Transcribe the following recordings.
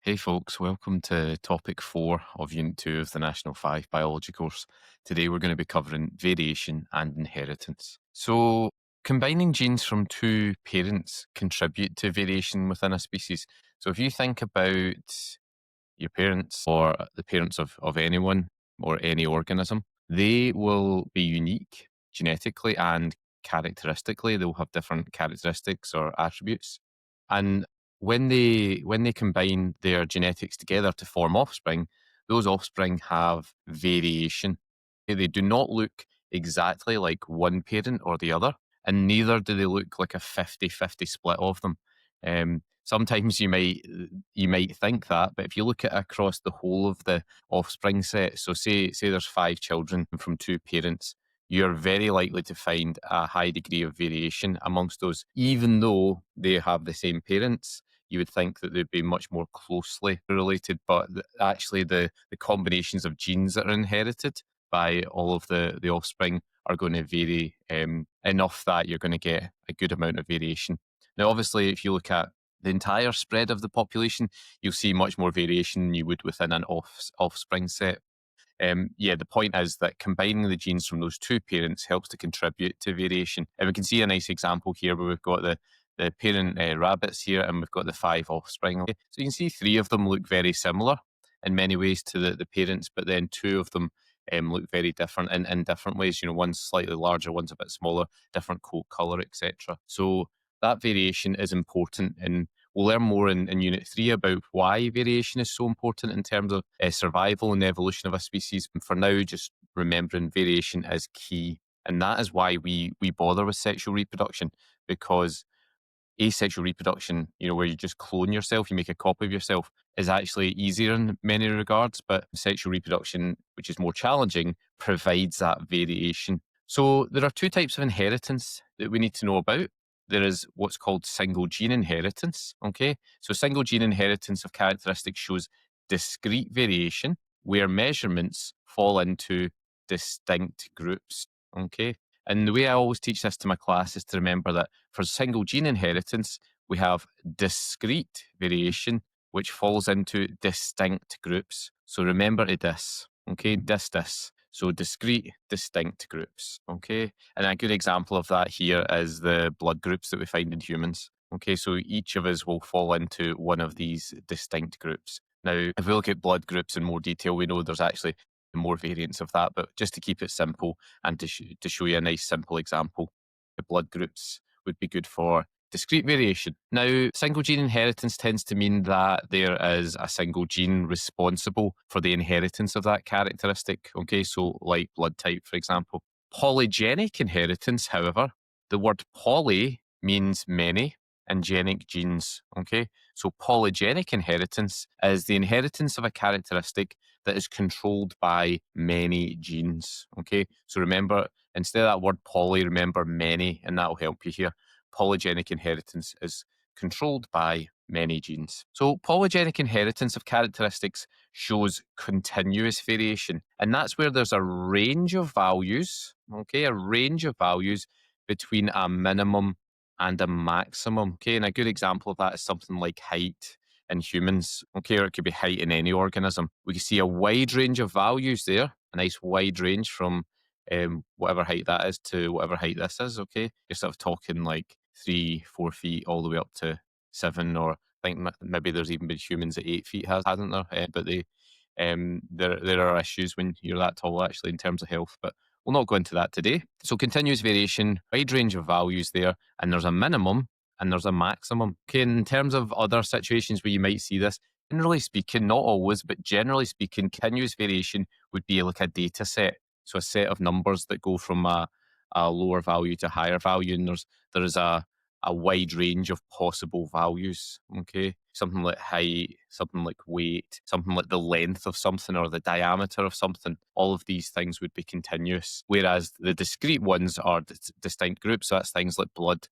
Hey folks, welcome to topic 4 of Unit 2 of the National 5 biology course. Today we're going to be covering variation and inheritance. So, combining genes from two parents contribute to variation within a species. So, if you think about your parents or the parents of anyone or any organism, they will be unique genetically and characteristically. They'll have different characteristics or attributes. And when they combine their genetics together to form offspring, those offspring have variation. They do not look exactly like one parent or the other, and neither do they look like a 50-50 split of them. Sometimes you might think that, but if you look at across the whole of the offspring set, so say there's 5 children from 2 parents, you're very likely to find a high degree of variation amongst those, even though they have the same parents. You would think that they'd be much more closely related, but actually the combinations of genes that are inherited by all of the offspring are going to vary enough that you're going to get a good amount of variation. Now, obviously, if you look at the entire spread of the population, you'll see much more variation than you would within an offspring set. The point is that combining the genes from those 2 parents helps to contribute to variation. And we can see a nice example here where we've got the parent rabbits here and we've got the 5 offspring. Okay? So you can see 3 of them look very similar in many ways to the parents, but then 2 of them look very different in different ways. One's slightly larger, one's a bit smaller, different coat colour, etc. So that variation is important, and we'll learn more in Unit 3 about why variation is so important in terms of survival and evolution of a species. And for now, just remembering variation is key. And that is why we bother with sexual reproduction, because asexual reproduction, where you just clone yourself, you make a copy of yourself, is actually easier in many regards, but sexual reproduction, which is more challenging, provides that variation. So there are 2 types of inheritance that we need to know about. There is what's called single gene inheritance. Okay, so single gene inheritance of characteristics shows discrete variation where measurements fall into distinct groups. Okay, and the way I always teach this to my class is to remember that for single gene inheritance, we have discrete variation, which falls into distinct groups. So remember to dis, okay, dis. So discrete, distinct groups, okay? And a good example of that here is the blood groups that we find in humans. Okay, so each of us will fall into one of these distinct groups. Now, if we look at blood groups in more detail, we know there's actually more variants of that, but just to keep it simple and to show you a nice simple example, the blood groups would be good for discrete variation. Now, single gene inheritance tends to mean that there is a single gene responsible for the inheritance of that characteristic. Okay, so like blood type, for example. Polygenic inheritance, however, the word poly means many and genic genes. Okay, so polygenic inheritance is the inheritance of a characteristic that is controlled by many genes. Okay, so remember, instead of that word poly, remember many, and that will help you here. Polygenic inheritance is controlled by many genes. So polygenic inheritance of characteristics shows continuous variation, and that's where there's a range of values, okay, a range of values between a minimum and a maximum. Okay, and a good example of that is something like height in humans, okay, or it could be height in any organism. We can see a wide range of values there, a nice wide range from whatever height that is to whatever height this is, okay? You're sort of talking like 3-4 feet all the way up to 7, or I think maybe there's even been humans at 8 feet, hasn't there? But there are issues when you're that tall actually in terms of health, but we'll not go into that today. So continuous variation, wide range of values there, and there's a minimum and there's a maximum. Okay, in terms of other situations where you might see this, generally speaking, not always, but generally speaking, continuous variation would be like a data set. So a set of numbers that go from a lower value to higher value, and there is a wide range of possible values. Okay, something like height, something like weight, something like the length of something or the diameter of something. All of these things would be continuous, whereas the discrete ones are distinct groups. So that's things like blood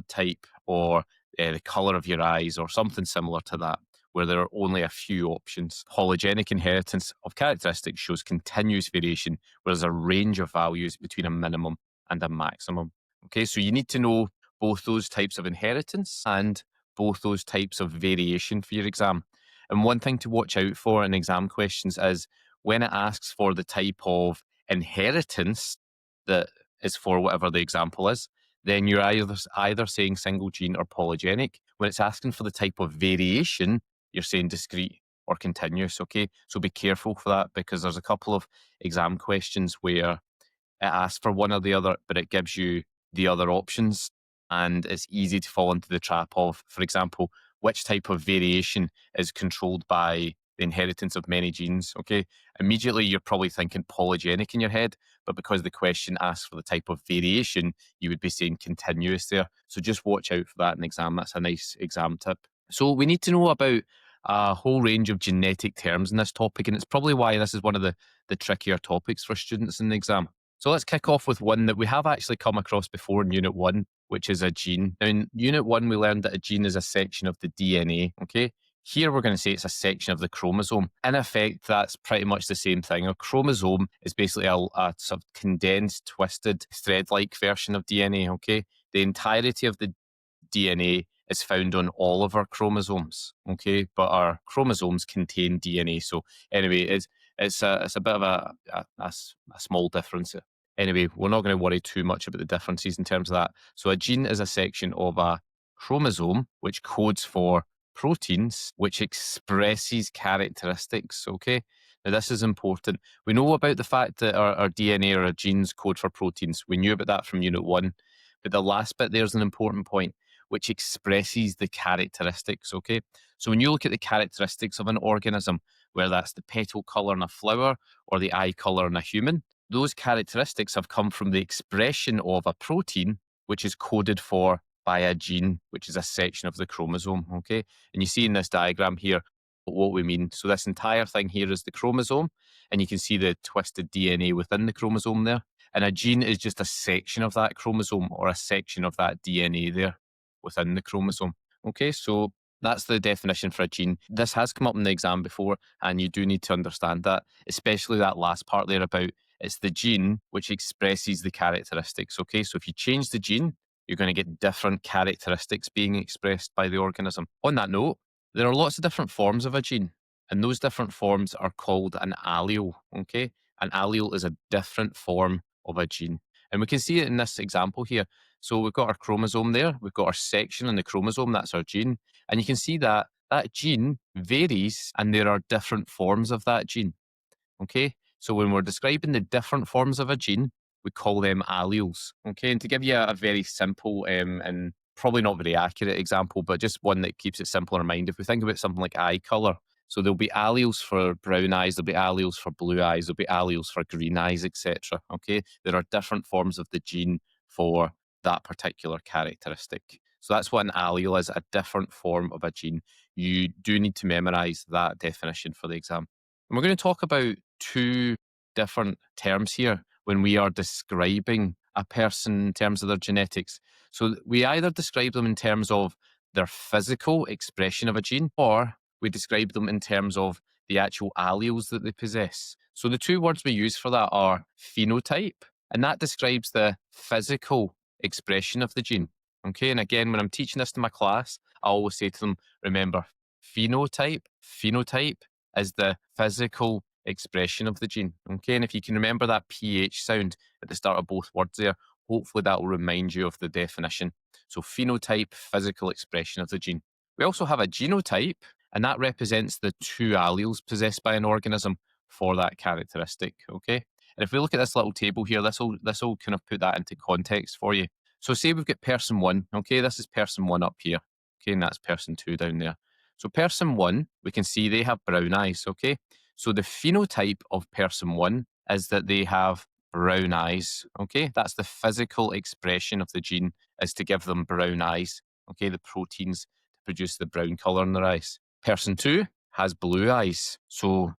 type, or the color of your eyes, or something similar to that, where there are only a few options. Polygenic inheritance of characteristics shows continuous variation, where there's a range of values between a minimum and a maximum. Okay, so you need to know both those types of inheritance and both those types of variation for your exam. And one thing to watch out for in exam questions is when it asks for the type of inheritance that is for whatever the example is, then you're either saying single gene or polygenic. When it's asking for the type of variation, you're saying discrete or continuous, okay? So be careful for that, because there's a couple of exam questions where it asks for one or the other, but it gives you the other options. And it's easy to fall into the trap of, for example, which type of variation is controlled by the inheritance of many genes. Okay. Immediately, you're probably thinking polygenic in your head, but because the question asks for the type of variation, you would be saying continuous there. So just watch out for that in the exam. That's a nice exam tip. So we need to know about a whole range of genetic terms in this topic, and it's probably why this is one of the trickier topics for students in the exam. So let's kick off with one that we have actually come across before in Unit 1, which is a gene. Now, in Unit 1, we learned that a gene is a section of the DNA, okay? Here, we're going to say it's a section of the chromosome. In effect, that's pretty much the same thing. A chromosome is basically a sort of condensed, twisted, thread-like version of DNA, okay? The entirety of the DNA is found on all of our chromosomes, okay? But our chromosomes contain DNA. So anyway, it's a bit of a small difference. Anyway, we're not going to worry too much about the differences in terms of that. So a gene is a section of a chromosome which codes for proteins, which expresses characteristics, okay? Now, this is important. We know about the fact that our DNA or our genes code for proteins. We knew about that from Unit 1. But the last bit there is an important point, which expresses the characteristics, okay? So when you look at the characteristics of an organism, whether that's the petal colour in a flower or the eye colour in a human, those characteristics have come from the expression of a protein, which is coded for by a gene, which is a section of the chromosome, okay? And you see in this diagram here what we mean. So this entire thing here is the chromosome, and you can see the twisted DNA within the chromosome there. And a gene is just a section of that chromosome or a section of that DNA there within the chromosome. Okay, so that's the definition for a gene. This has come up in the exam before, and you do need to understand that, especially that last part there about it's the gene which expresses the characteristics. Okay, so if you change the gene, you're going to get different characteristics being expressed by the organism. On that note, there are lots of different forms of a gene, and those different forms are called an allele. Okay, an allele is a different form of a gene. And we can see it in this example here. So we've got our chromosome there, we've got our section in the chromosome, that's our gene. And you can see that that gene varies and there are different forms of that gene. Okay, so when we're describing the different forms of a gene, we call them alleles. Okay, and to give you a very simple and probably not very accurate example, but just one that keeps it simple in our mind, if we think about something like eye color, so there'll be alleles for brown eyes, there'll be alleles for blue eyes, there'll be alleles for green eyes, etc. Okay, there are different forms of the gene for that particular characteristic. So that's what an allele is, a different form of a gene. You do need to memorize that definition for the exam. And we're going to talk about two different terms here when we are describing a person in terms of their genetics. So we either describe them in terms of their physical expression of a gene, or we describe them in terms of the actual alleles that they possess. So the two words we use for that are phenotype, and that describes the physical expression of the gene. Okay, and again, when I'm teaching this to my class, I always say to them, remember, phenotype is the physical expression of the gene. Okay, and if you can remember that PH sound at the start of both words there, hopefully that will remind you of the definition. So phenotype, physical expression of the gene. We also have a genotype, and that represents the two alleles possessed by an organism for that characteristic. Okay, and if we look at this little table here, this will kind of put that into context for you. So say we've got person 1. Okay, this is person 1 up here. Okay, and that's person 2 down there. So person 1, we can see they have brown eyes. Okay, so the phenotype of person 1 is that they have brown eyes. Okay, that's the physical expression of the gene, is to give them brown eyes. Okay, the proteins to produce the brown color in their eyes. Person 2 has blue eyes, so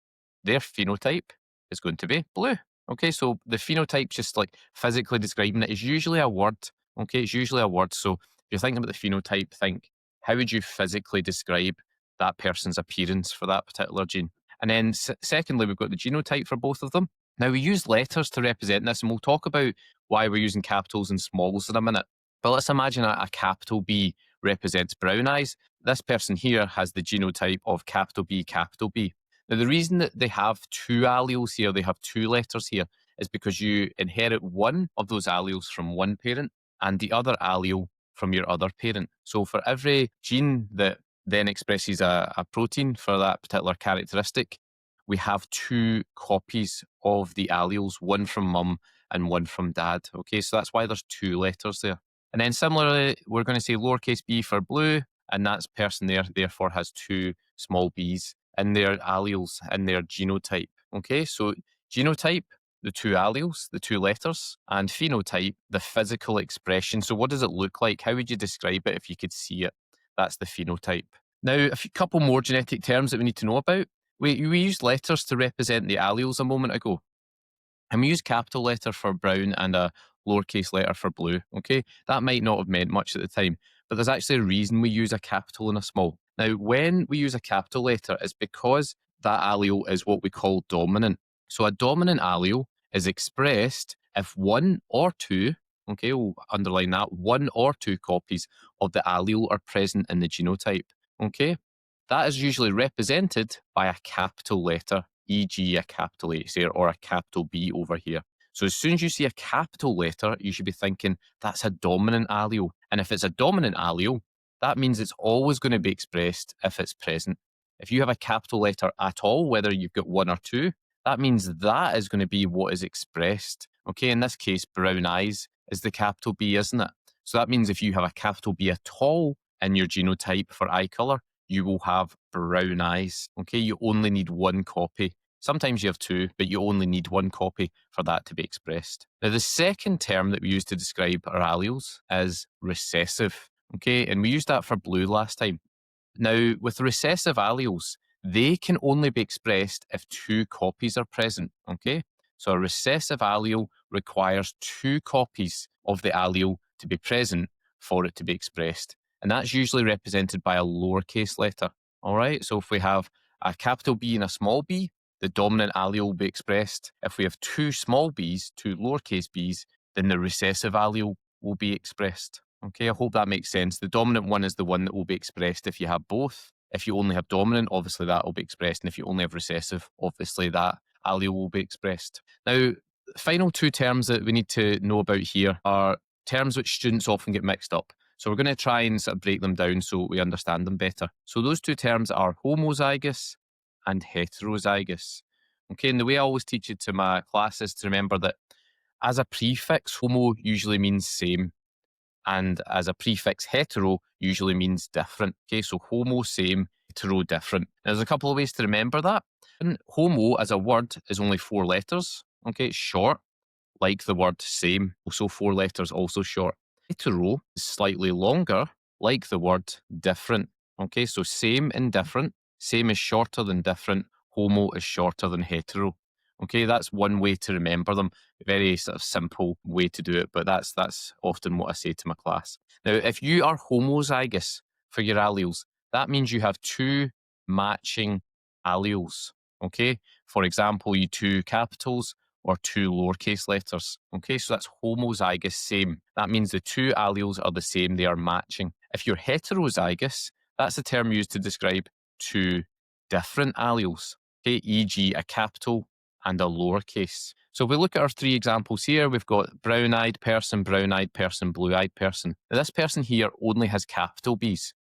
their phenotype is going to be blue. Okay, so the phenotype, just like physically describing it, is usually a word. Okay, it's usually a word. So if you're thinking about the phenotype, think, how would you physically describe that person's appearance for that particular gene? And then secondly, we've got the genotype for both of them. Now, we use letters to represent this, and we'll talk about why we're using capitals and smalls in a minute. But let's imagine a capital B represents brown eyes. this person here has the genotype of capital B, capital B. Now, the reason that they have two alleles here, they have two letters here, is because you inherit one of those alleles from one parent and the other allele from your other parent. So for every gene that then expresses a protein for that particular characteristic, we have two copies of the alleles, one from mum and one from dad. Okay, so that's why there's two letters there. And then similarly, we're going to say lowercase b for blue, and that person there therefore has two small b's in their alleles, in their genotype. Okay, so genotype, the two alleles, the two letters, and phenotype, the physical expression. So what does it look like? How would you describe it if you could see it? That's the phenotype. Now, couple more genetic terms that we need to know about. We used letters to represent the alleles a moment ago. And we use capital letter for brown and a lowercase letter for blue. Okay, that might not have meant much at the time, but there's actually a reason we use a capital and a small. Now, when we use a capital letter, it's because that allele is what we call dominant. So a dominant allele is expressed if one or two, okay, we'll underline that, one or two copies of the allele are present in the genotype. Okay, that is usually represented by a capital letter, e.g. a capital H there or a capital B over here. So as soon as you see a capital letter, you should be thinking that's a dominant allele. And if it's a dominant allele, that means it's always going to be expressed if it's present. If you have a capital letter at all, whether you've got one or two, that means that is going to be what is expressed. Okay, in this case, brown eyes is the capital B, isn't it? So that means if you have a capital B at all in your genotype for eye colour, you will have brown eyes. Okay, you only need one copy. Sometimes you have two, but you only need one copy for that to be expressed. Now, the second term that we use to describe our alleles is recessive. Okay, and we used that for blue last time. Now, with recessive alleles, they can only be expressed if two copies are present. Okay, so a recessive allele requires two copies of the allele to be present for it to be expressed. And that's usually represented by a lowercase letter. All right, so if we have a capital B and a small b, the dominant allele will be expressed. If we have two small b's, two lowercase b's, then the recessive allele will be expressed. Okay, I hope that makes sense. The dominant one is the one that will be expressed if you have both. If you only have dominant, obviously that will be expressed. And if you only have recessive, obviously that allele will be expressed. Now, the final two terms that we need to know about here are terms which students often get mixed up. So we're going to try and sort of break them down so we understand them better. So those two terms are homozygous and heterozygous. Okay, and the way I always teach it to my class is to remember that as a prefix, homo usually means same, and as a prefix, hetero usually means different. Okay, so homo, same, hetero, different. Now, there's a couple of ways to remember that. And homo as a word is only 4 letters. Okay, it's short, like the word same, also 4 letters, also short. Hetero is slightly longer, like the word different. Okay, so same and different. Same is shorter than different. Homo is shorter than hetero. Okay, that's one way to remember them. Very sort of simple way to do it, but that's often what I say to my class. Now, if you are homozygous for your alleles, that means you have two matching alleles. Okay, for example, you two capitals or two lowercase letters. Okay, so that's homozygous, same. That means the two alleles are the same, they are matching. If you're heterozygous, that's a term used to describe two different alleles. Okay, e.g. a capital and a lowercase. So if we look at our 3 examples here, we've got brown-eyed person, blue-eyed person. Now this person here only has capital B's.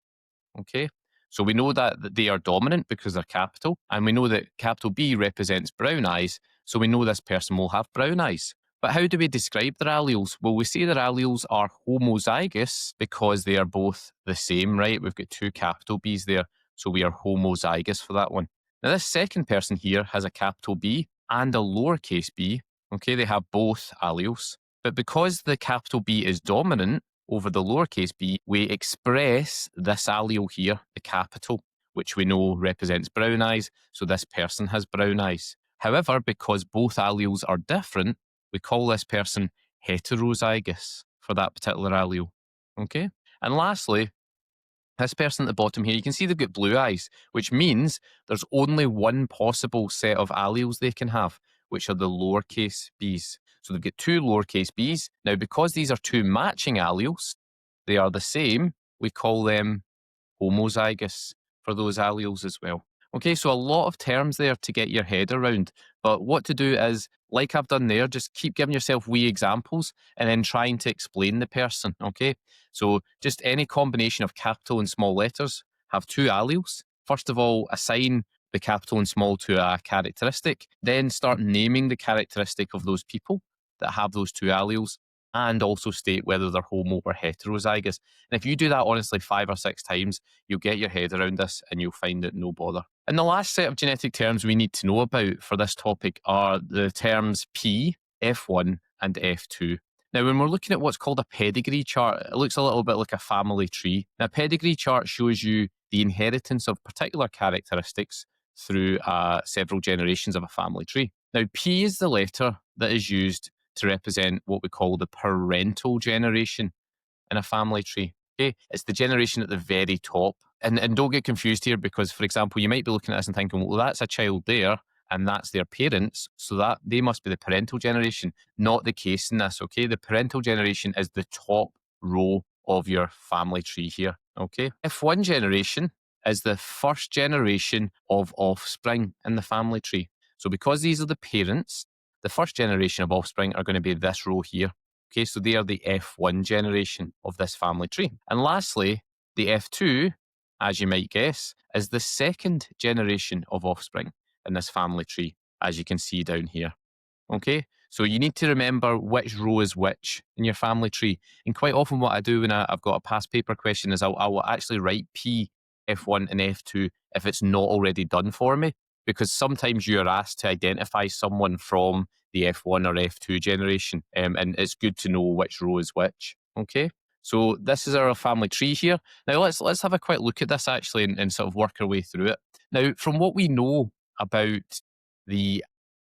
Okay, so we know that they are dominant because they're capital, and we know that capital B represents brown eyes, so we know this person will have brown eyes. But how do we describe their alleles? Well, we say their alleles are homozygous because they are both the same, right? We've got 2 capital B's there, so we are homozygous for that one. Now, this second person here has a capital B and a lowercase b. Okay, they have both alleles. But because the capital B is dominant over the lowercase b, we express this allele here, the capital, which we know represents brown eyes, so this person has brown eyes. However, because both alleles are different, we call this person heterozygous for that particular allele. Okay? And lastly, this person at the bottom here, you can see they've got blue eyes, which means there's only one possible set of alleles they can have, which are the lowercase b's. So they've got 2 lowercase b's. Now, because these are 2 matching alleles, they are the same, we call them homozygous for those alleles as well. Okay, so a lot of terms there to get your head around. But what to do is, like I've done there, just keep giving yourself wee examples and then trying to explain the person. Okay, so just any combination of capital and small letters have two alleles. First of all, assign the capital and small to a characteristic, then start naming the characteristic of those people that have those two alleles, and also state whether they're homo or heterozygous. And if you do that honestly 5 or 6 times, you'll get your head around this and you'll find it no bother. And the last set of genetic terms we need to know about for this topic are the terms P, F1, and F2. Now, when we're looking at what's called a pedigree chart, it looks a little bit like a family tree. Now, a pedigree chart shows you the inheritance of particular characteristics through several generations of a family tree. Now, P is the letter that is used to represent what we call the parental generation in a family tree. Okay, it's the generation at the very top. And don't get confused here, because, for example, you might be looking at this and thinking, well, that's a child there and that's their parents, so that they must be the parental generation. Not the case in this, okay? The parental generation is the top row of your family tree here, okay? F1 generation is the first generation of offspring in the family tree. So because these are the parents, the first generation of offspring are going to be this row here. Okay, so they are the F1 generation of this family tree. And lastly, the F2, as you might guess, is the second generation of offspring in this family tree, as you can see down here. Okay, so you need to remember which row is which in your family tree. And quite often what I do when I've got a past paper question is I will actually write P, F1 and F2 if it's not already done for me, because sometimes you're asked to identify someone from the F1 or F2 generation, and it's good to know which row is which. Okay, so this is our family tree here. Now let's have a quick look at this actually and sort of work our way through it. Now, from what we know about the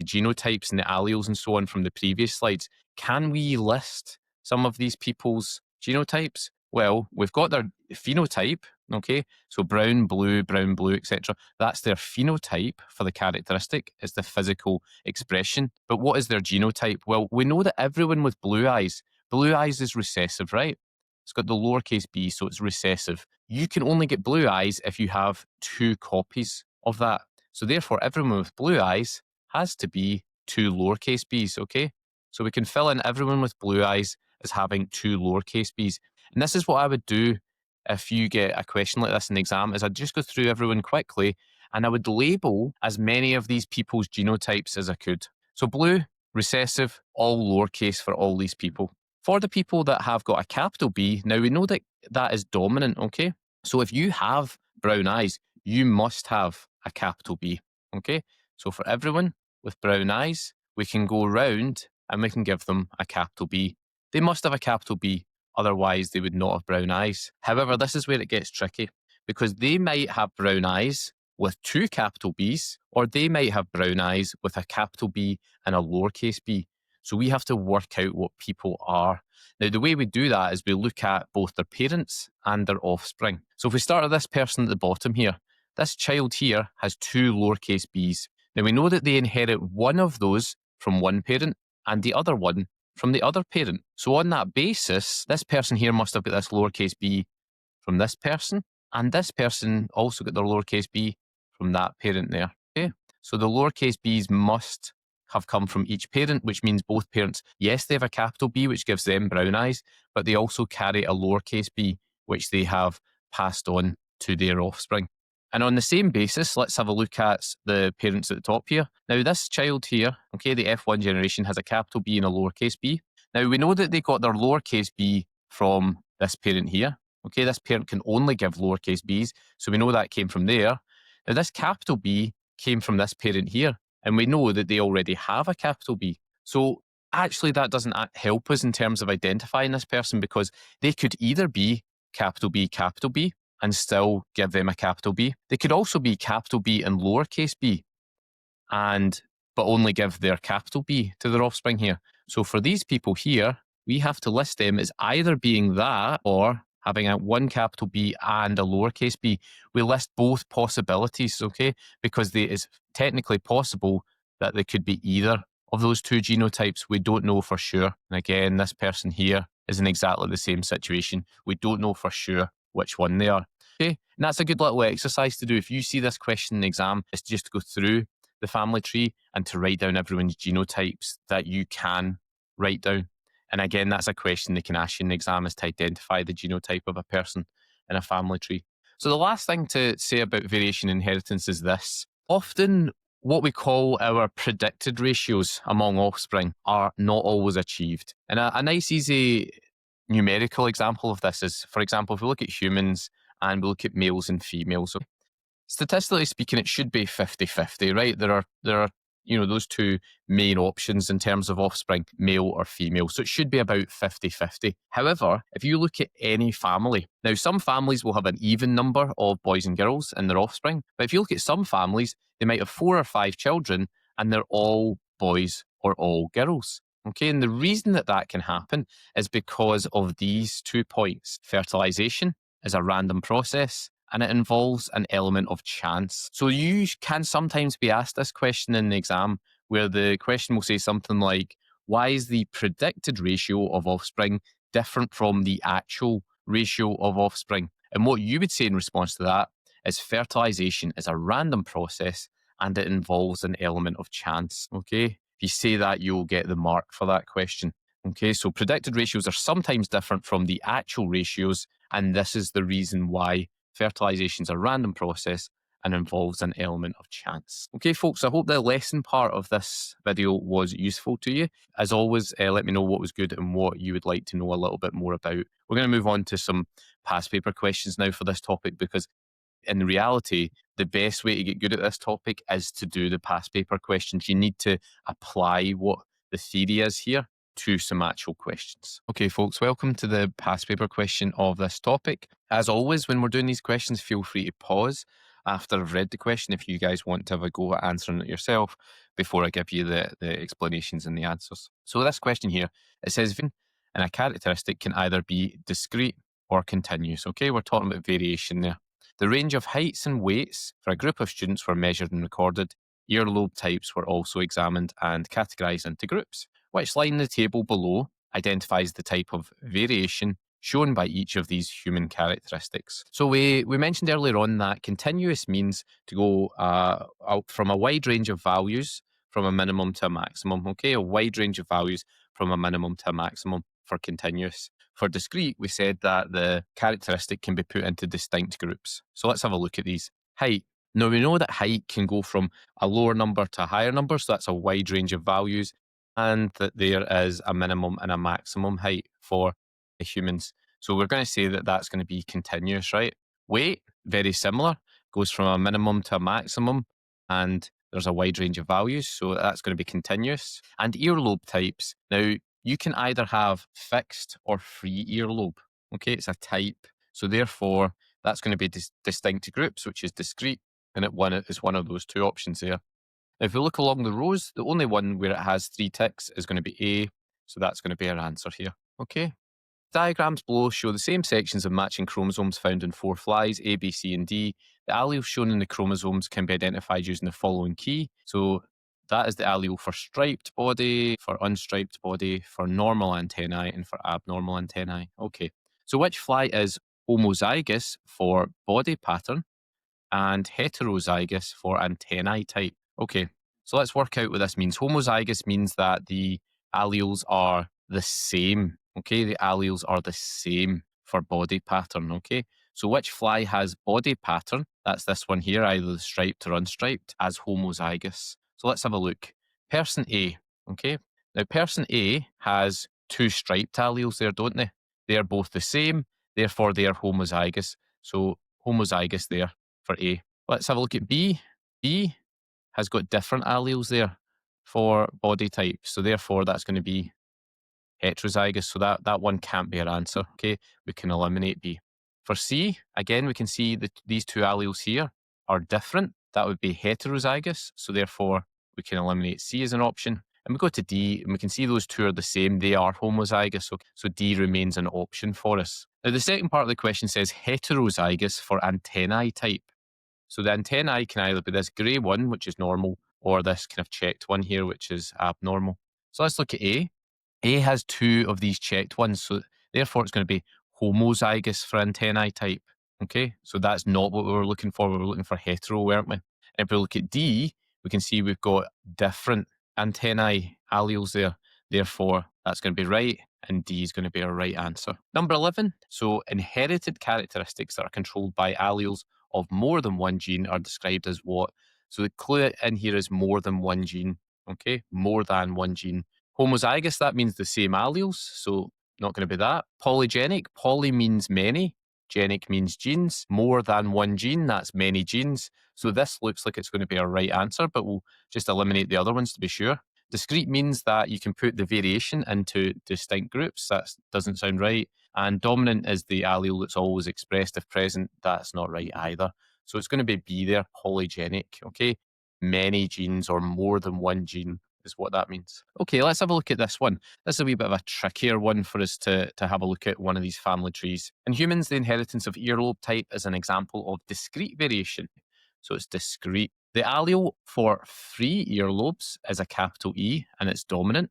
genotypes and the alleles and so on from the previous slides, can we list some of these people's genotypes? Well, we've got their phenotype, okay? So brown, blue, etc. That's their phenotype for the characteristic. It's the physical expression. But what is their genotype? Well, we know that everyone with blue eyes is recessive, right? It's got the lowercase b, so it's recessive. You can only get blue eyes if you have 2 copies of that. So therefore, everyone with blue eyes has to be 2 lowercase b's, okay? So we can fill in everyone with blue eyes as having 2 lowercase b's. And this is what I would do if you get a question like this in the exam, is I'd just go through everyone quickly and I would label as many of these people's genotypes as I could. So blue, recessive, all lowercase for all these people. For the people that have got a capital B, now we know that that is dominant, okay? So if you have brown eyes, you must have a capital B, okay? So for everyone with brown eyes, we can go round and we can give them a capital B. They must have a capital B, otherwise they would not have brown eyes. However, this is where it gets tricky, because they might have brown eyes with 2 capital B's, or they might have brown eyes with a capital B and a lowercase b. So we have to work out what people are. Now, the way we do that is we look at both their parents and their offspring. So if we start at this person at the bottom here, this child here has 2 lowercase b's. Now, we know that they inherit one of those from one parent and the other one from the other parent. So on that basis, this person here must have got this lowercase b from this person, and this person also got their lowercase b from that parent there. Okay, so the lowercase b's must have come from each parent, which means both parents, yes, they have a capital B, which gives them brown eyes, but they also carry a lowercase b, which they have passed on to their offspring. And on the same basis, let's have a look at the parents at the top here. Now, this child here, okay, the F1 generation, has a capital B and a lowercase b. Now, we know that they got their lowercase b from this parent here. Okay, this parent can only give lowercase b's, so we know that came from there. Now, this capital B came from this parent here, and we know that they already have a capital B. So actually, that doesn't help us in terms of identifying this person, because they could either be capital B, and still give them a capital B. They could also be capital B and lowercase b, but only give their capital B to their offspring here. So for these people here, we have to list them as either being that or having a 1 capital B and a lowercase b. We list both possibilities, okay? Because it is technically possible that they could be either of those 2 genotypes. We don't know for sure. And again, this person here is in exactly the same situation. We don't know for sure which one they are. Okay, And that's a good little exercise to do. If you see this question in the exam, it's just to go through the family tree and to write down everyone's genotypes that you can write down. And again, that's a question they can ask you in the exam, is to identify the genotype of a person in a family tree. So the last thing to say about variation inheritance is this. Often what we call our predicted ratios among offspring are not always achieved. And a nice, easy numerical example of this is, for example, if we look at humans and we look at males and females, statistically speaking, it should be 50-50, right? There are those two main options in terms of offspring, male or female. So it should be about 50-50. However, if you look at any family, now some families will have an even number of boys and girls in their offspring. But if you look at some families, they might have 4 or 5 children and they're all boys or all girls. Okay, and the reason that can happen is because of these 2 points. Fertilization is a random process, and it involves an element of chance. So you can sometimes be asked this question in the exam, where the question will say something like, why is the predicted ratio of offspring different from the actual ratio of offspring? And what you would say in response to that is fertilization is a random process and it involves an element of chance. Okay, if you say that, you'll get the mark for that question. Okay, so predicted ratios are sometimes different from the actual ratios, and this is the reason why fertilization is a random process and involves an element of chance. Okay, folks, I hope the lesson part of this video was useful to you. As always, let me know what was good and what you would like to know a little bit more about. We're going to move on to some past paper questions now for this topic, because in reality, the best way to get good at this topic is to do the past paper questions. You need to apply what the theory is here to some actual questions. Okay, folks, welcome to the past paper question of this topic. As always, when we're doing these questions, feel free to pause after I've read the question if you guys want to have a go at answering it yourself before I give you the explanations and the answers. So this question here, it says, and a characteristic can either be discrete or continuous. Okay, we're talking about variation there. The range of heights and weights for a group of students were measured and recorded. Earlobe types were also examined and categorized into groups. Which line in the table below identifies the type of variation shown by each of these human characteristics? So we mentioned earlier on that continuous means to go out from a wide range of values from a minimum to a maximum. Okay, a wide range of values from a minimum to a maximum for continuous. For discrete, we said that the characteristic can be put into distinct groups. So let's have a look at these. Height. Now we know that height can go from a lower number to a higher number, so that's a wide range of values, and that there is a minimum and a maximum height for the humans. So we're going to say that that's going to be continuous, right? Weight, very similar, goes from a minimum to a maximum, and there's a wide range of values, so that's going to be continuous. And earlobe types. Now, you can either have fixed or free earlobe. Okay, it's a type. So therefore, that's going to be distinct groups, which is discrete, and it is one of those 2 options there. Now, if we look along the rows, the only one where it has 3 ticks is going to be A, so that's going to be our answer here. Okay. Diagrams below show the same sections of matching chromosomes found in 4 flies, A, B, C, and D. The alleles shown in the chromosomes can be identified using the following key. So that is the allele for striped body, for unstriped body, for normal antennae, and for abnormal antennae. Okay, so which fly is homozygous for body pattern and heterozygous for antennae type? Okay, so let's work out what this means. Homozygous means that the alleles are the same. Okay, the alleles are the same for body pattern. Okay, so which fly has body pattern? That's this one here, either striped or unstriped, as homozygous. So let's have a look. Person A. Okay, now person A has 2 striped alleles there, don't they? They're both the same, therefore they are homozygous. So homozygous there for A. Let's have a look at B. B has got different alleles there for body type, so therefore that's going to be heterozygous, so that one can't be our answer. Okay, we can eliminate B. For C, again, we can see that these 2 alleles here are different. That would be heterozygous, so therefore we can eliminate C as an option. And we go to D, and we can see those 2 are the same. They are homozygous, so D remains an option for us. Now, the second part of the question says heterozygous for antennae type. So the antennae can either be this grey one, which is normal, or this kind of checked one here, which is abnormal. So let's look at A. A has 2 of these checked ones, so therefore it's going to be homozygous for antennae type. Okay, so that's not what we were looking for. We were looking for hetero, weren't we? And if we look at D, we can see we've got different antennae alleles there. Therefore, that's going to be right, and D is going to be our right answer. Number 11, so inherited characteristics that are controlled by alleles of more than one gene are described as what? So the clue in here is more than one gene, okay? More than one gene. Homozygous, that means the same alleles, so not going to be that. Polygenic, poly means many. Genic means genes, more than one gene, that's many genes. So this looks like it's going to be our right answer, but we'll just eliminate the other ones to be sure. Discrete means that you can put the variation into distinct groups. That doesn't sound right. And dominant is the allele that's always expressed if present. That's not right either. So it's going to be B there, polygenic, okay? Many genes or more than one gene is what that means. Okay, let's have a look at this one. This is a wee bit of a trickier one for us to have a look at one of these family trees. In humans, the inheritance of earlobe type is an example of discrete variation. So it's discrete. The allele for free earlobes is a capital E and it's dominant.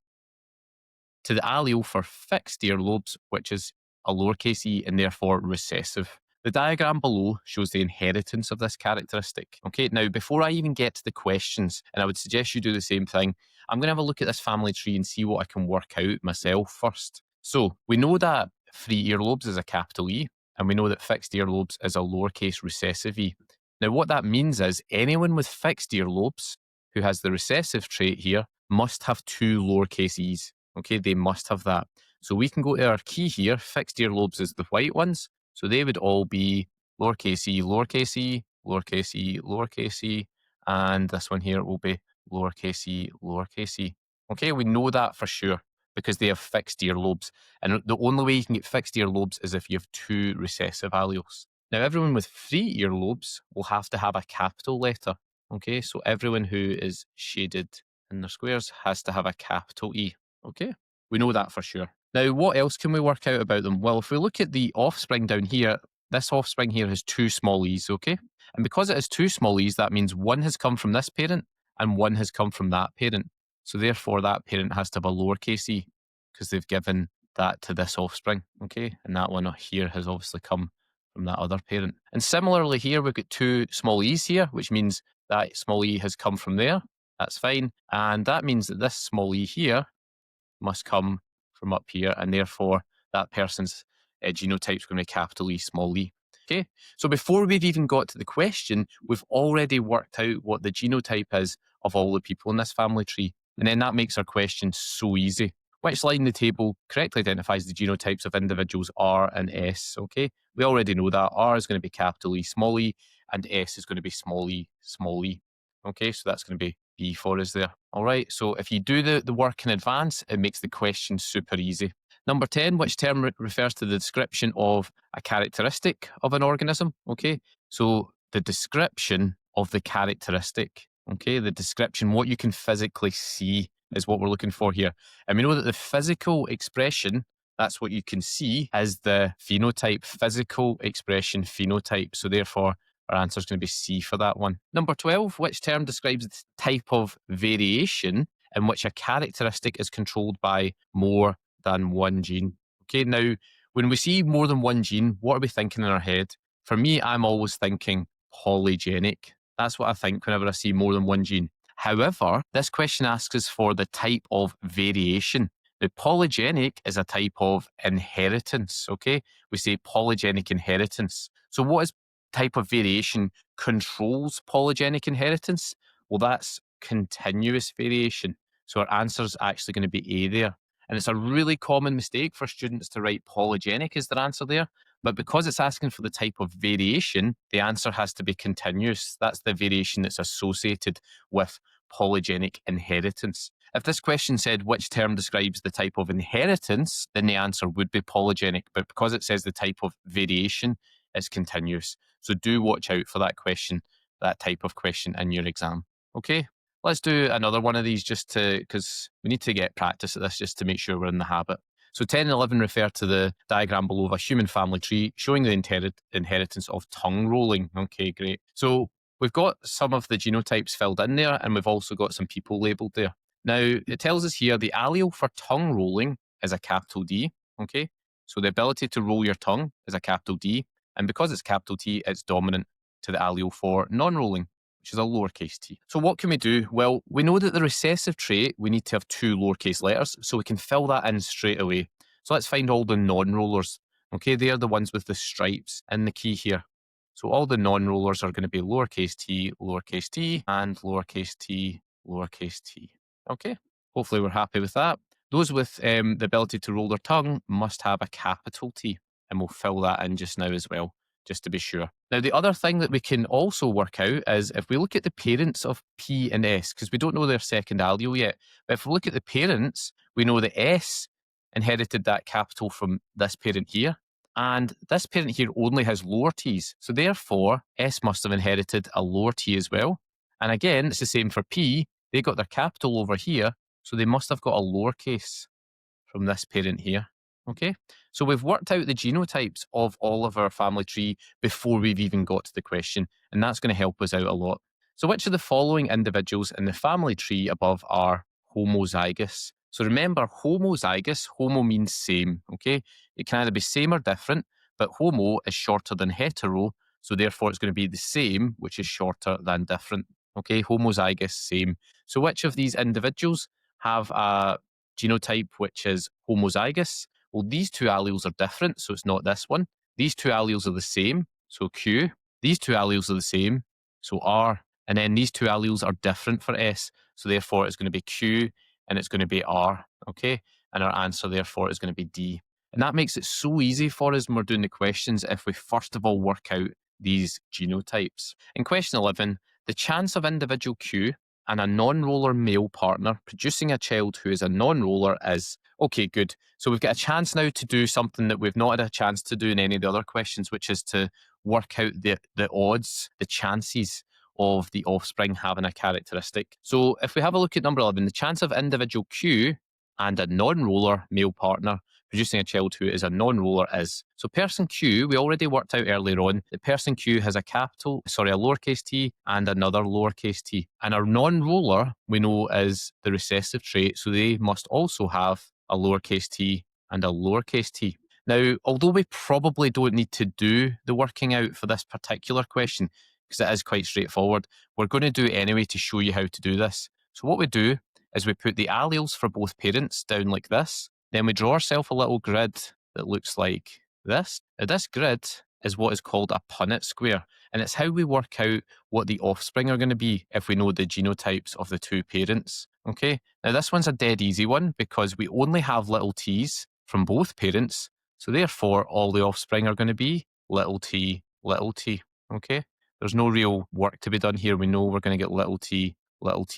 To the allele for fixed earlobes, which is a lowercase e and therefore recessive. The diagram below shows the inheritance of this characteristic. Okay, now before I even get to the questions, and I would suggest you do the same thing, I'm going to have a look at this family tree and see what I can work out myself first. So we know that free earlobes is a capital E, and we know that fixed earlobes is a lowercase recessive e. Now what that means is anyone with fixed earlobes who has the recessive trait here must have two lowercase e's. Okay, they must have that. So we can go to our key here. Fixed earlobes is the white ones. So they would all be lowercase e, lowercase e, lowercase e, lowercase e, and this one here will be lowercase e, lowercase e. Okay, we know that for sure because they have fixed earlobes. And the only way you can get fixed earlobes is if you have two recessive alleles. Now, everyone with free earlobes will have to have a capital letter. Okay, so everyone who is shaded in their squares has to have a capital E. Okay, we know that for sure. Now, what else can we work out about them? Well, if we look at the offspring down here, this offspring here has two small e's, okay? And because it has two small e's, that means one has come from this parent and one has come from that parent. So therefore, that parent has to have a lowercase e because they've given that to this offspring, okay? And that one here has obviously come from that other parent. And similarly here, we've got two small e's here, which means that small e has come from there. That's fine. And that means that this small e here must come from up here, and therefore that person's genotype is going to be capital E, small e. Okay, so before we've even got to the question, we've already worked out what the genotype is of all the people in this family tree. And then that makes our question so easy. Which line in the table correctly identifies the genotypes of individuals R and S? Okay, we already know that R is going to be capital E, small e, and S is going to be small e, small e. Okay, so that's going to be B for us there. All right, so if you do the work in advance, it makes the question super easy. Number 10, which term refers to the description of a characteristic of an organism? Okay, so the description of the characteristic, okay, the description, what you can physically see is what we're looking for here. And we know that the physical expression, that's what you can see, is the phenotype, physical expression phenotype. So therefore, our answer is going to be C for that one. Number 12, which term describes the type of variation in which a characteristic is controlled by more than one gene? Okay, now, when we see more than one gene, what are we thinking in our head? For me, I'm always thinking polygenic. That's what I think whenever I see more than one gene. However, this question asks us for the type of variation. Now, polygenic is a type of inheritance, okay? We say polygenic inheritance. So what is type of variation controls polygenic inheritance? Well, that's continuous variation. So our answer is actually going to be A there. And it's a really common mistake for students to write polygenic as their answer there. But because it's asking for the type of variation, the answer has to be continuous. That's the variation that's associated with polygenic inheritance. If this question said which term describes the type of inheritance, then the answer would be polygenic. But because it says the type of variation, it's continuous. So do watch out for that question, that type of question in your exam. Okay, let's do another one of these just because we need to get practice at this just to make sure we're in the habit. So 10 and 11 refer to the diagram below of a human family tree showing the inheritance of tongue rolling. Okay, great. So we've got some of the genotypes filled in there, and we've also got some people labelled there. Now, it tells us here the allele for tongue rolling is a capital D. Okay, so the ability to roll your tongue is a capital D. And because it's capital T, it's dominant to the allele for non-rolling, which is a lowercase t. So what can we do? Well, we know that the recessive trait, we need to have 2 lowercase letters, so we can fill that in straight away. So let's find all the non-rollers. Okay, they are the ones with the stripes in the key here. So all the non-rollers are going to be lowercase t, and lowercase t, lowercase t. Okay, hopefully we're happy with that. Those with the ability to roll their tongue must have a capital T, and we'll fill that in just now as well, just to be sure. Now, the other thing that we can also work out is if we look at the parents of P and S, because we don't know their second allele yet, but if we look at the parents, we know that S inherited that capital from this parent here, and this parent here only has lower t's. So therefore, S must have inherited a lower t as well. And again, it's the same for P. They got their capital over here, so they must have got a lowercase from this parent here. Okay, so we've worked out the genotypes of all of our family tree before we've even got to the question, and that's going to help us out a lot. So which of the following individuals in the family tree above are homozygous? So remember, homozygous, homo means same, okay? It can either be same or different, but homo is shorter than hetero, so therefore it's going to be the same, which is shorter than different. Okay, homozygous, same. So which of these individuals have a genotype which is homozygous? Well, these 2 alleles are different, so it's not this one. These 2 alleles are the same, so Q. These 2 alleles are the same, so R. And then these 2 alleles are different for S, so therefore it's going to be Q and it's going to be R, okay? And our answer, therefore, is going to be D. And that makes it so easy for us when we're doing the questions if we first of all work out these genotypes. In question 11, the chance of individual Q and a non-roller male partner producing a child who is a non-roller is, okay, good. So we've got a chance now to do something that we've not had a chance to do in any of the other questions, which is to work out the odds, the chances of the offspring having a characteristic. So if we have a look at number 11, the chance of individual Q and a non-roller male partner producing a child who is a non-roller is. So person Q, we already worked out earlier on that person Q has a lowercase t and another lowercase t. And our non-roller we know is the recessive trait, so they must also have a lowercase t and a lowercase t. Now, although we probably don't need to do the working out for this particular question, because it is quite straightforward, we're going to do it anyway to show you how to do this. So what we do is we put the alleles for both parents down like this. Then we draw ourselves a little grid that looks like this. Now, this grid is what is called a Punnett square, and it's how we work out what the offspring are going to be if we know the genotypes of the 2 parents. Okay, now this one's a dead easy one because we only have little t's from both parents, so therefore all the offspring are going to be little t, okay? There's no real work to be done here. We know we're going to get little t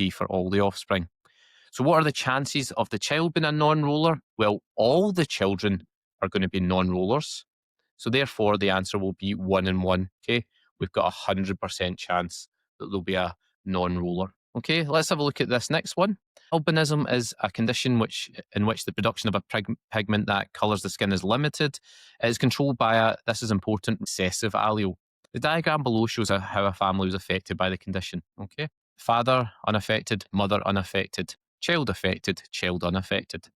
for all the offspring. So what are the chances of the child being a non-roller? Well, all the children are going to be non-rollers. So therefore, the answer will be 1 and 1, okay? We've got a 100% chance that there'll be a non-roller. Okay, let's have a look at this next one. Albinism is a condition in which the production of a pigment that colours the skin is limited. It is controlled by this is important, recessive allele. The diagram below shows how a family was affected by the condition. Okay, father unaffected, mother unaffected, child affected, child unaffected.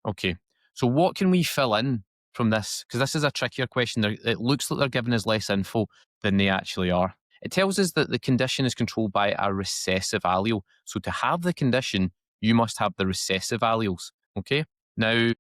Okay, so what can we fill in from this? Because this is a trickier question. It looks like they're giving us less info than they actually are. It tells us that the condition is controlled by a recessive allele. So to have the condition, you must have the recessive alleles. Okay, now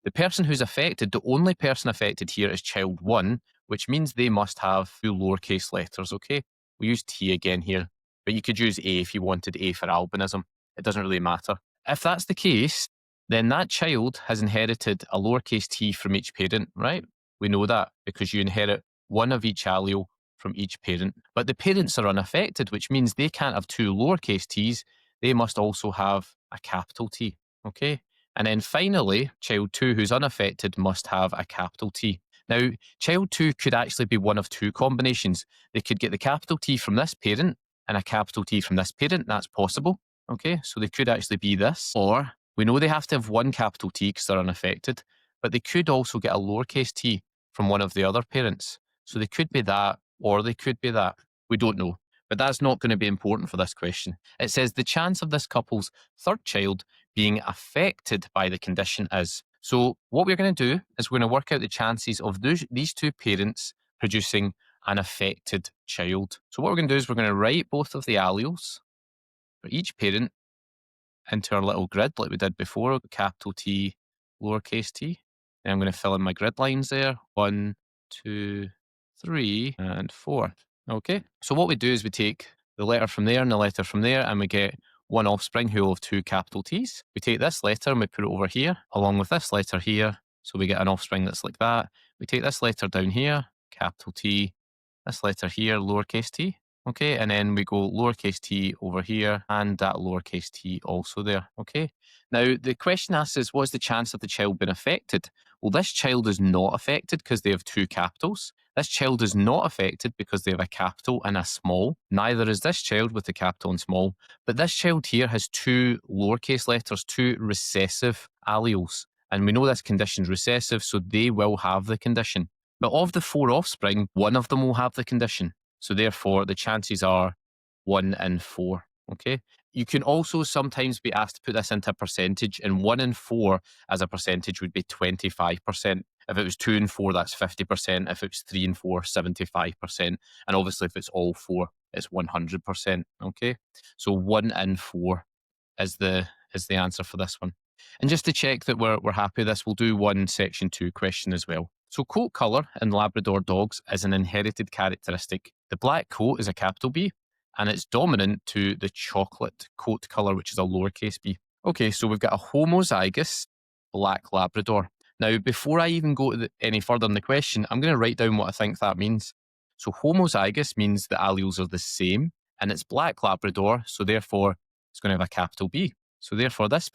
the person who's affected, the only person affected here is child 1, which means they must have 2 lowercase letters. Okay, we use T again here, but you could use A if you wanted A for albinism. It doesn't really matter. If that's the case, then that child has inherited a lowercase t from each parent, right? We know that because you inherit one of each allele from each parent. But the parents are unaffected, which means they can't have 2 lowercase t's. They must also have a capital T, okay? And then finally, child 2, who's unaffected, must have a capital T. Now, child 2 could actually be one of 2 combinations. They could get the capital T from this parent and a capital T from this parent. That's possible, okay? So they could actually be this, or we know they have to have one capital T because they're unaffected, but they could also get a lowercase t from one of the other parents. So they could be that, or they could be that. We don't know, but that's not going to be important for this question. It says the chance of this couple's third child being affected by the condition is. So what we're going to do is we're going to work out the chances of these 2 parents producing an affected child. So what we're going to do is we're going to write both of the alleles for each parent into our little grid like we did before, capital T, lowercase t. And I'm going to fill in my grid lines there. 1, 2, 3, and 4. Okay, so what we do is we take the letter from there and the letter from there, and we get one offspring who will have 2 capital T's. We take this letter and we put it over here, along with this letter here, so we get an offspring that's like that. We take this letter down here, capital T, this letter here, lowercase t. Okay, and then we go lowercase t over here and that lowercase t also there. Okay, now the question asks us, what's the chance of the child being affected? Well, this child is not affected because they have 2 capitals. This child is not affected because they have a capital and a small. Neither is this child with the capital and small. But this child here has 2 lowercase letters, 2 recessive alleles. And we know this condition's recessive, so they will have the condition. But of the 4 offspring, one of them will have the condition. So therefore, the chances are 1 in 4. Okay. You can also sometimes be asked to put this into a percentage, and 1 in 4 as a percentage would be 25%. If it was 2 and 4, that's 50%. If it was 3 and 4, 75%. And obviously, if it's all 4, it's 100%. Okay. So 1 in 4 is the answer for this one. And just to check that we're happy with this, we'll do one section 2 question as well. So coat colour in Labrador dogs is an inherited characteristic. The black coat is a capital B, and it's dominant to the chocolate coat colour, which is a lowercase b. Okay, so we've got a homozygous black Labrador. Now, before I even go any further in the question, I'm going to write down what I think that means. So homozygous means the alleles are the same, and it's black Labrador, so therefore it's going to have a capital B. So therefore this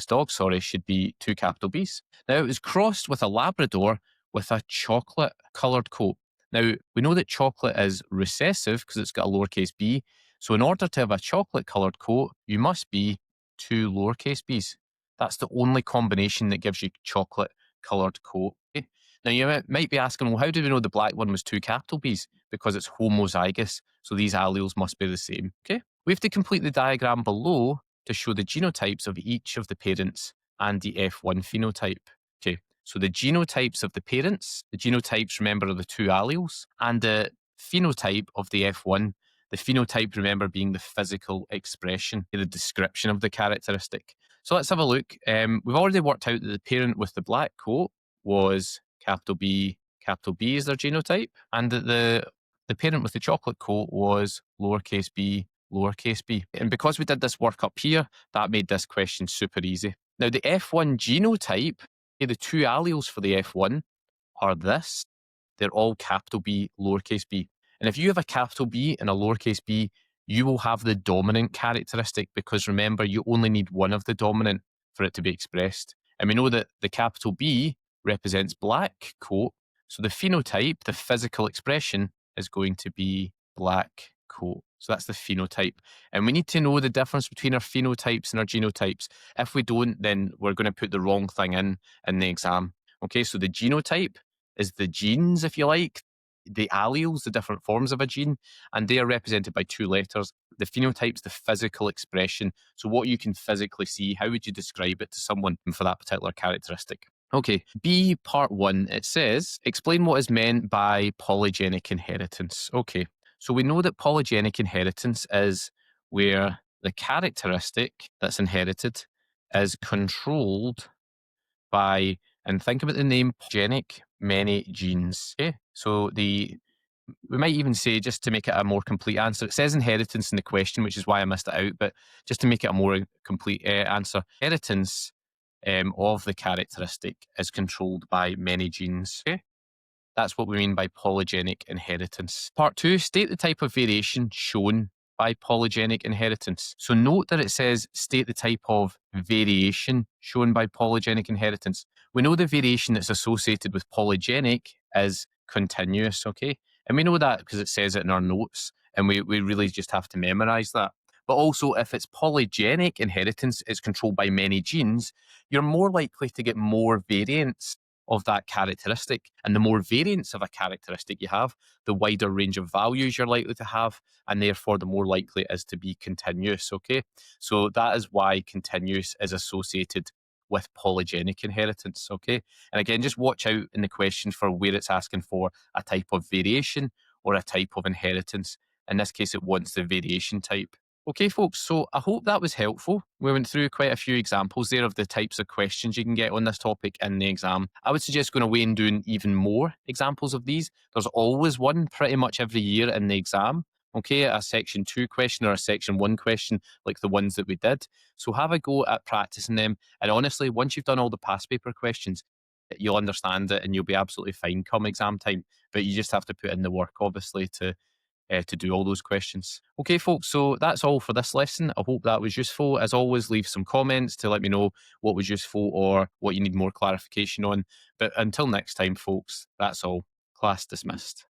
dog should be 2 capital Bs. Now, it was crossed with a Labrador with a chocolate coloured coat. Now, we know that chocolate is recessive because it's got a lowercase b. So in order to have a chocolate coloured coat, you must be 2 lowercase b's. That's the only combination that gives you chocolate coloured coat. Okay? Now, you might be asking, well, how do we know the black one was 2 capital B's? Because it's homozygous, so these alleles must be the same. Okay? We have to complete the diagram below to show the genotypes of each of the parents and the F1 phenotype. Okay, so the genotypes of the parents, the genotypes, remember, are the 2 alleles, and the phenotype of the F1, the phenotype, remember, being the physical expression, the description of the characteristic. So let's have a look. We've already worked out that the parent with the black coat was capital B is their genotype, and that the parent with the chocolate coat was lowercase b, lowercase b. And because we did this work up here, that made this question super easy. Now, the F1 genotype, the 2 alleles for the F1 are this. They're all capital B, lowercase b. And if you have a capital B and a lowercase b, you will have the dominant characteristic, because remember, you only need one of the dominant for it to be expressed. And we know that the capital B represents black coat. So the phenotype, the physical expression, is going to be black coat. So that's the phenotype. And we need to know the difference between our phenotypes and our genotypes. If we don't, then we're going to put the wrong thing in the exam. Okay, so the genotype is the genes, if you like, the alleles, the different forms of a gene, and they are represented by 2 letters. The phenotype's the physical expression. So what you can physically see, how would you describe it to someone for that particular characteristic? Okay, B part 1, it says, explain what is meant by polygenic inheritance. Okay, so we know that polygenic inheritance is where the characteristic that's inherited is controlled by, and think about the name, polygenic, many genes. Okay, so we might even say, just to make it a more complete answer, it says inheritance in the question, which is why I missed it out, but just to make it a more complete answer, inheritance of the characteristic is controlled by many genes. Okay? That's what we mean by polygenic inheritance. Part 2, state the type of variation shown by polygenic inheritance. So note that it says state the type of variation shown by polygenic inheritance. We know the variation that's associated with polygenic is continuous, okay? And we know that because it says it in our notes, and we really just have to memorize that. But also, if it's polygenic inheritance, it's controlled by many genes, you're more likely to get more variants of that characteristic. And the more variants of a characteristic you have, the wider range of values you're likely to have, and therefore the more likely it is to be continuous, okay? So that is why continuous is associated with polygenic inheritance. Okay. And again, just watch out in the questions for where it's asking for a type of variation or a type of inheritance. In this case, it wants the variation type. Okay, folks, so I hope that was helpful. We went through quite a few examples there of the types of questions you can get on this topic in the exam. I would suggest going away and doing even more examples of these. There's always one pretty much every year in the exam. Okay, a section 2 question or a section 1 question like the ones that we did. So have a go at practicing them. And honestly, once you've done all the past paper questions, you'll understand it and you'll be absolutely fine come exam time. But you just have to put in the work, obviously, to do all those questions. Okay, folks, so that's all for this lesson. I hope that was useful. As always, leave some comments to let me know what was useful or what you need more clarification on. But until next time, folks, that's all. Class dismissed.